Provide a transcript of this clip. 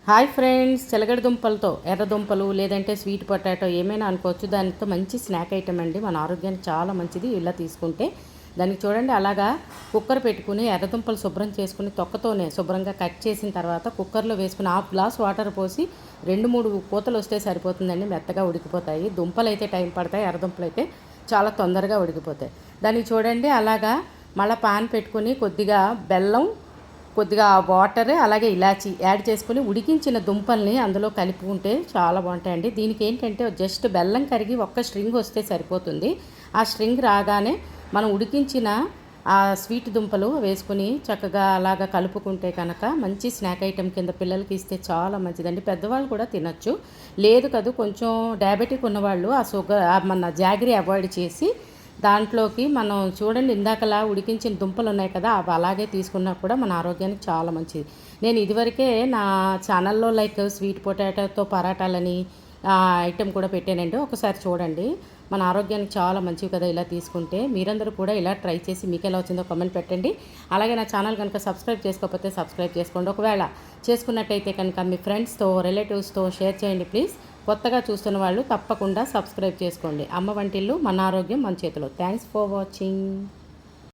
Hi friends, చిలగడ దుంపలతో ఎర్ర దుంపలు లేదంటే స్వీట్ పొటాటో ఏమైనా అనుకోవచ్చు. దానితో మంచి స్నాక్ ఐటమ్ అండి, మన ఆరోగ్యానికి చాలా మంచిది. ఇలా తీసుకుంటే దానికి చూడండి, అలాగా కుక్కర్ పెట్టుకుని ఎర్ర దుంపలు శుభ్రం చేసుకుని తొక్కతోనే శుభ్రంగా కట్ చేసిన తర్వాత కుక్కర్లో వేసుకుని హాఫ్ గ్లాస్ వాటర్ పోసి 2-3 పూతలు వస్తే సరిపోతుందండి. మెత్తగా ఉడికిపోతాయి. దుంపలు అయితే టైం పడతాయి, ఎర్ర దుంపలు అయితే చాలా తొందరగా ఉడికిపోతాయి. దానికి చూడండి, అలాగా మళ్ళీ పాన్ పెట్టుకుని కొద్దిగా బెల్లం, కొద్దిగా వాటర్, అలాగే ఇలాచి యాడ్ చేసుకుని ఉడికించిన దుంపల్ని అందులో కలుపుకుంటే చాలా బాగుంటాయండి. దీనికి ఏంటంటే జస్ట్ బెల్లం కరిగి ఒక్క స్ట్రింగ్ వస్తే సరిపోతుంది. ఆ స్ట్రింగ్ రాగానే మనం ఉడికించిన ఆ స్వీట్ దుంపలు వేసుకుని చక్కగా అలాగా కలుపుకుంటే కనుక మంచి స్నాక్ ఐటెం కింద పిల్లలకి ఇస్తే చాలా మంచిదండి. పెద్దవాళ్ళు కూడా తినచ్చు. లేదు కదా, కొంచెం డయాబెటిక్ ఉన్నవాళ్ళు ఆ షుగర్ మన జాగరీ అవాయిడ్ చేసి దాంట్లోకి మనం చూడండి, ఇందాకలా ఉడికించిన దుంపలు ఉన్నాయి కదా, అవి అలాగే తీసుకున్నా కూడా మన ఆరోగ్యానికి చాలా మంచిది. నేను ఇదివరకే నా ఛానల్లో స్వీట్ పొటాటోతో పరాటాలని ఐటెం కూడా పెట్టానండి. ఒకసారి చూడండి, మన ఆరోగ్యానికి చాలా మంచివి కదా ఇలా తీసుకుంటే. మీరందరూ కూడా ఇలా ట్రై చేసి మీకు ఎలా వచ్చిందో కామెంట్ పెట్టండి. అలాగే నా ఛానల్ కనుక సబ్స్క్రైబ్ చేసుకోకపోతే సబ్స్క్రైబ్ చేసుకోండి. ఒకవేళ చేసుకున్నట్టయితే కనుక మీ ఫ్రెండ్స్తో, రిలేటివ్స్తో షేర్ చేయండి ప్లీజ్. కొత్తగా చూస్తున్న వాళ్ళు తప్పకుండా సబ్స్క్రైబ్ చేసుకోండి. అమ్మ వంటిల్లు, మన ఆరోగ్యం మన చేతిలో. Thanks for watching.